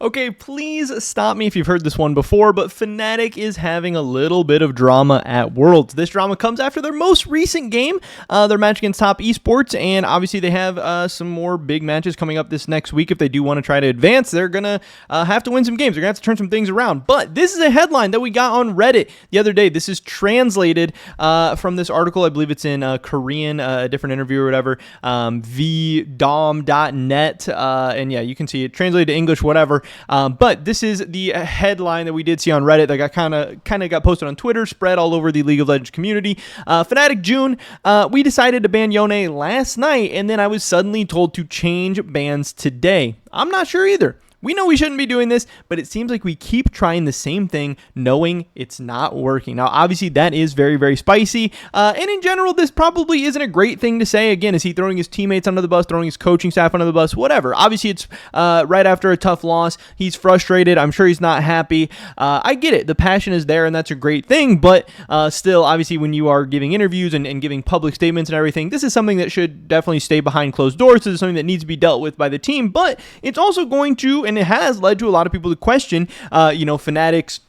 Okay, please stop me if you've heard this one before, but Fnatic is having a little bit of drama at Worlds. This drama comes after their most recent game, their match against Top Esports, and obviously they have some more big matches coming up this next week. If they do want to try to advance, they're going to have to win some games. They're going to have to turn some things around. But this is a headline that we got on Reddit the other day. This is translated from this article. I believe it's in Korean, a different interview or whatever, vdom.net, and yeah, you can see it translated to English, whatever. But this is the headline that we did see on Reddit that got kind of got posted on Twitter, spread all over the League of Legends community. Fnatic June, we decided to ban Yone last night, and then I was suddenly told to change bans today. I'm not sure either. We know we shouldn't be doing this, but it seems like we keep trying the same thing, knowing it's not working. Now, obviously, that is very, very spicy. And in general, this probably isn't a great thing to say. Again, is he throwing his teammates under the bus, throwing his coaching staff under the bus, whatever. Obviously, it's right after a tough loss. He's frustrated. I'm sure he's not happy. I get it. The passion is there, and that's a great thing. But still, obviously, when you are giving interviews and giving public statements and everything, this is something that should definitely stay behind closed doors. This is something that needs to be dealt with by the team. But it's also going to, and it has led to a lot of people to question, Fnatic's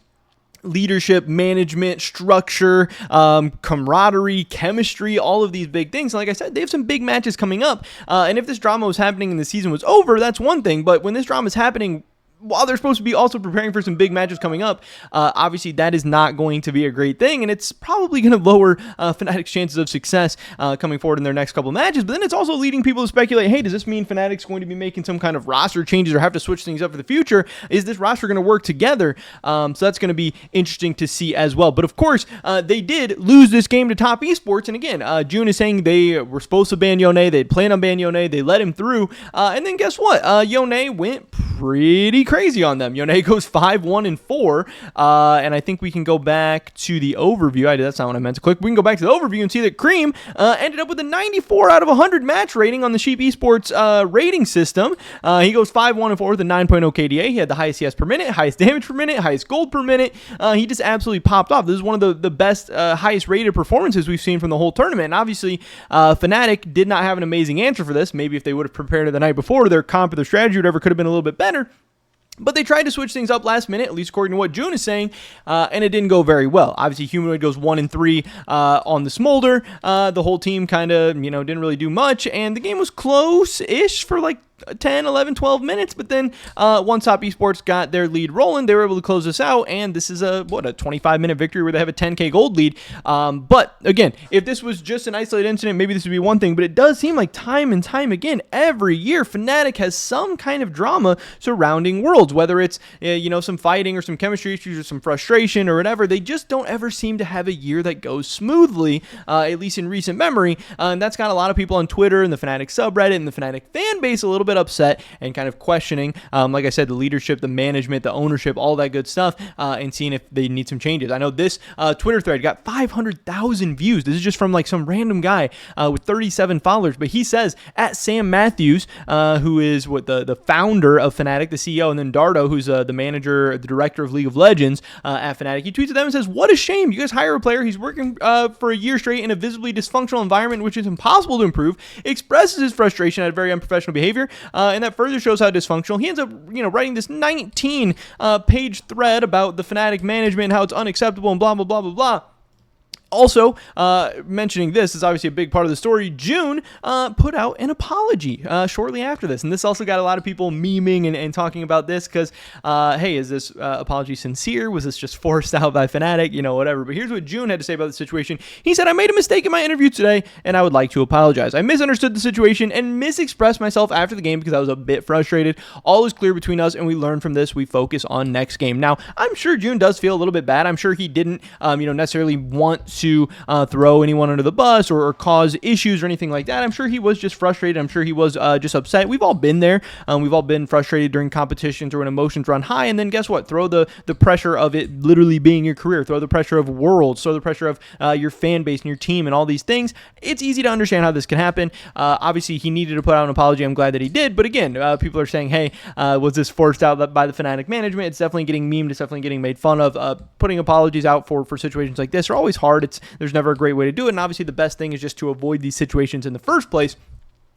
leadership, management, structure, camaraderie, chemistry, all of these big things. And like I said, they have some big matches coming up. And if this drama was happening and the season was over, that's one thing. But when this drama is happening while they're supposed to be also preparing for some big matches coming up, obviously that is not going to be a great thing, and it's probably going to lower Fnatic's chances of success coming forward in their next couple matches. But then it's also leading people to speculate, hey, does this mean Fnatic's going to be making some kind of roster changes or have to switch things up for the future? Is this roster going to work together? So that's going to be interesting to see as well. But of course, they did lose this game to Top Esports, and again, June is saying they were supposed to ban Yone, they'd planned on banning Yone, they let him through, and then guess what? Yone went pretty crazy on them. Yone goes 5-1-4, and I think we can go back to the overview. That's not what I meant to click. We can go back to the overview and see that Cream ended up with a 94 out of 100 match rating on the Sheep Esports rating system. He goes 5-1-4 with a 9.0 KDA. He had the highest CS per minute, highest damage per minute, highest gold per minute. He just absolutely popped off. This is one of the best, highest rated performances we've seen from the whole tournament. And obviously, Fnatic did not have an amazing answer for this. Maybe if they would have prepared it the night before, their comp or their strategy, whatever, could have been a little bit better. But they tried to switch things up last minute, at least according to what June is saying, and it didn't go very well. Obviously, Humanoid goes 1-3 on the Smolder. The whole team kind of, didn't really do much, and the game was close-ish for like 10, 11, 12 minutes, but then once Top Esports got their lead rolling, they were able to close this out, and this is a 25-minute victory where they have a 10K gold lead. But again, if this was just an isolated incident, maybe this would be one thing, but it does seem like time and time again, every year, Fnatic has some kind of drama surrounding Worlds, whether it's, some fighting or some chemistry issues or some frustration or whatever. They just don't ever seem to have a year that goes smoothly, at least in recent memory, and that's got a lot of people on Twitter and the Fnatic subreddit and the Fnatic fan base a little bit upset and kind of questioning, like I said, the leadership, the management, the ownership, all that good stuff, and seeing if they need some changes. I know this Twitter thread got 500,000 views. This is just from like some random guy with 37 followers, but he says at Sam Matthews, who is the founder of Fnatic, the CEO, and then Dardo, who's the manager, the director of League of Legends at Fnatic. He tweets at them and says, "What a shame! You guys hire a player. He's working for a year straight in a visibly dysfunctional environment, which is impossible to improve. Expresses his frustration at very unprofessional behavior." And that further shows how dysfunctional. He ends up, writing this 19-page thread about the Fnatic management and how it's unacceptable and blah, blah, blah, blah, blah. Also, mentioning this is obviously a big part of the story. June put out an apology shortly after this. And this also got a lot of people memeing and talking about this because, hey, is this apology sincere? Was this just forced out by Fnatic? Whatever. But here's what June had to say about the situation. He said, "I made a mistake in my interview today, and I would like to apologize. I misunderstood the situation and misexpressed myself after the game because I was a bit frustrated. All is clear between us, and we learn from this. We focus on next game." Now, I'm sure June does feel a little bit bad. I'm sure he didn't, necessarily want to throw anyone under the bus or cause issues or anything like that. I'm sure he was just frustrated. I'm sure he was just upset. We've all been there. We've all been frustrated during competitions or when emotions run high, and then guess what? Throw the pressure of it literally being your career. Throw the pressure of Worlds. Throw the pressure of your fan base and your team and all these things. It's easy to understand how this can happen. Obviously, he needed to put out an apology. I'm glad that he did. But again, people are saying, hey, was this forced out by the Fnatic management? It's definitely getting memed. It's definitely getting made fun of. Putting apologies out for situations like this are always hard. There's never a great way to do it. And obviously, the best thing is just to avoid these situations in the first place.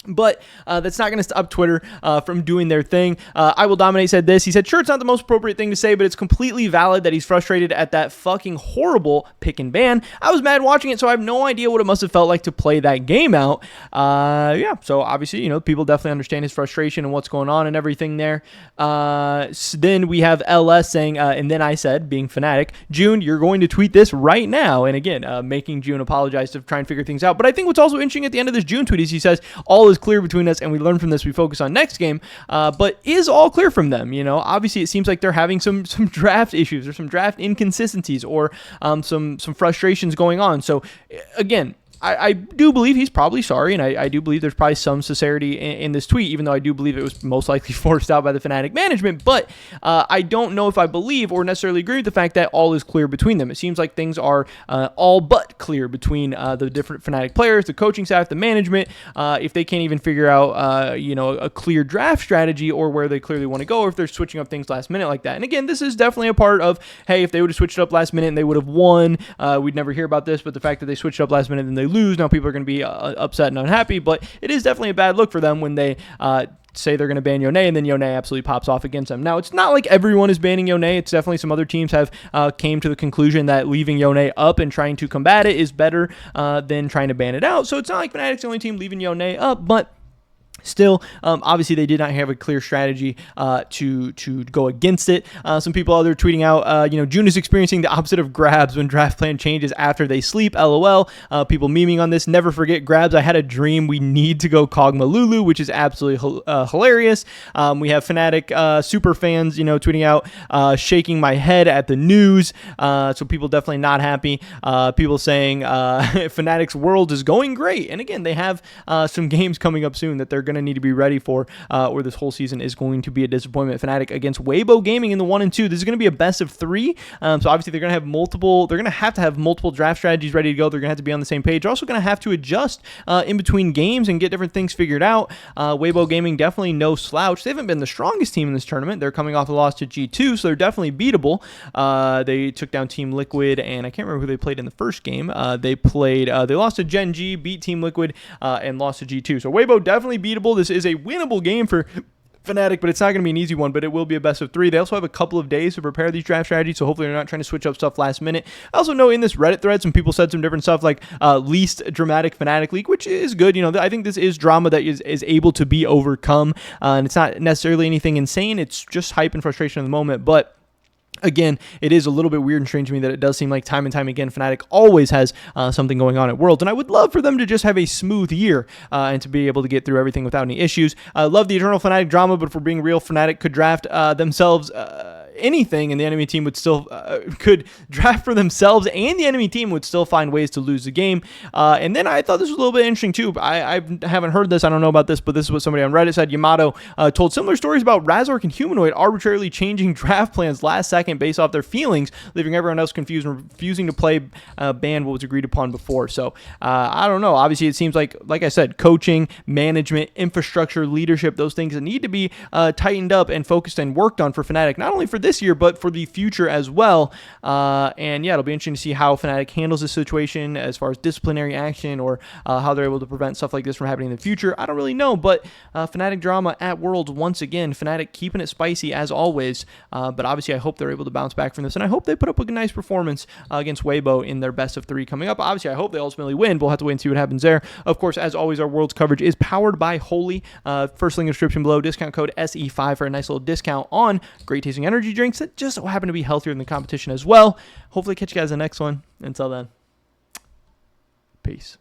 But that's not going to stop Twitter from doing their thing. I Will Dominate said this. He said, sure, it's not the most appropriate thing to say, but it's completely valid that he's frustrated at that fucking horrible pick and ban. I was mad watching it, so I have no idea what it must have felt like to play that game out. Yeah, so obviously, people definitely understand his frustration and what's going on and everything there. So then we have LS saying, and then I said, being Fnatic, June, you're going to tweet this right now. And again, making June apologize to try and figure things out. But I think what's also interesting at the end of this June tweet is he says, all is clear between us and we learn from this, we focus on next game. But is all clear from them? Obviously it seems like they're having some draft issues or some draft inconsistencies or some frustrations going on. So again, I do believe he's probably sorry, and I do believe there's probably some sincerity in this tweet, even though I do believe it was most likely forced out by the Fnatic management. But I don't know if I believe or necessarily agree with the fact that all is clear between them. It seems like things are all but clear between the different Fnatic players, the coaching staff, the management. If they can't even figure out, a clear draft strategy or where they clearly want to go, or if they're switching up things last minute like that. And again, this is definitely a part of, hey, if they would have switched it up last minute and they would have won, we'd never hear about this. But the fact that they switched it up last minute and they lose, now people are going to be upset and unhappy, but it is definitely a bad look for them when they say they're going to ban Yone and then Yone absolutely pops off against them. Now, it's not like everyone is banning Yone. It's definitely some other teams have came to the conclusion that leaving Yone up and trying to combat it is better than trying to ban it out. So it's not like Fnatic's the only team leaving Yone up, but still, obviously, they did not have a clear strategy to go against it. Some people out there tweeting out, June is experiencing the opposite of Grabs when draft plan changes after they sleep. LOL. People memeing on this. Never forget Grabs. I had a dream. We need to go Kog'Maw Lulu, which is absolutely hilarious. We have Fnatic super fans, tweeting out, shaking my head at the news. So people definitely not happy. People saying Fnatic's world is going great. And again, they have some games coming up soon that they're going to need to be ready for, or this whole season is going to be a disappointment. Fnatic against Weibo Gaming in the 1 and 2. This is going to be a best of 3. So obviously they're going to have multiple. They're going to have multiple draft strategies ready to go. They're going to have to be on the same page. They're also going to have to adjust in between games and get different things figured out. Weibo Gaming definitely no slouch. They haven't been the strongest team in this tournament. They're coming off a loss to G2, so they're definitely beatable. They took down Team Liquid, and I can't remember who they played in the first game. They lost to Gen G, beat Team Liquid, and lost to G2. So Weibo definitely beatable. This is a winnable game for Fnatic, but it's not going to be an easy one, but it will be a best of 3. They also have a couple of days to prepare these draft strategies, so hopefully they're not trying to switch up stuff last minute. I also know in this Reddit thread, some people said some different stuff like least dramatic Fnatic league, which is good. I think this is drama that is able to be overcome, and it's not necessarily anything insane. It's just hype and frustration in the moment, but again, it is a little bit weird and strange to me that it does seem like time and time again Fnatic always has something going on at Worlds, and I would love for them to just have a smooth year and to be able to get through everything without any issues. I love the eternal Fnatic drama, but if we're being real, Fnatic could draft themselves anything, and the enemy team would still could draft for themselves, and the enemy team would still find ways to lose the game. And then I thought this was a little bit interesting too. I haven't heard this. I don't know about this, but this is what somebody on Reddit said. Yamato told similar stories about Razork and Humanoid arbitrarily changing draft plans last second based off their feelings, leaving everyone else confused and refusing to play ban what was agreed upon before. So I don't know. Obviously, it seems like I said, coaching, management, infrastructure, leadership, those things that need to be tightened up and focused and worked on for Fnatic, not only for this year, but for the future as well. And yeah, it'll be interesting to see how Fnatic handles this situation as far as disciplinary action or how they're able to prevent stuff like this from happening in the future. I don't really know, but Fnatic drama at Worlds once again. Fnatic keeping it spicy as always, but obviously I hope they're able to bounce back from this, and I hope they put up a nice performance against Weibo in their best of 3 coming up. Obviously, I hope they ultimately win. We'll have to wait and see what happens there. Of course, as always, our Worlds coverage is powered by Holy. First link in the description below. Discount code SE5 for a nice little discount on great tasting energy drinks that just so happen to be healthier than the competition as well. Hopefully catch you guys in the next one. Until then, peace.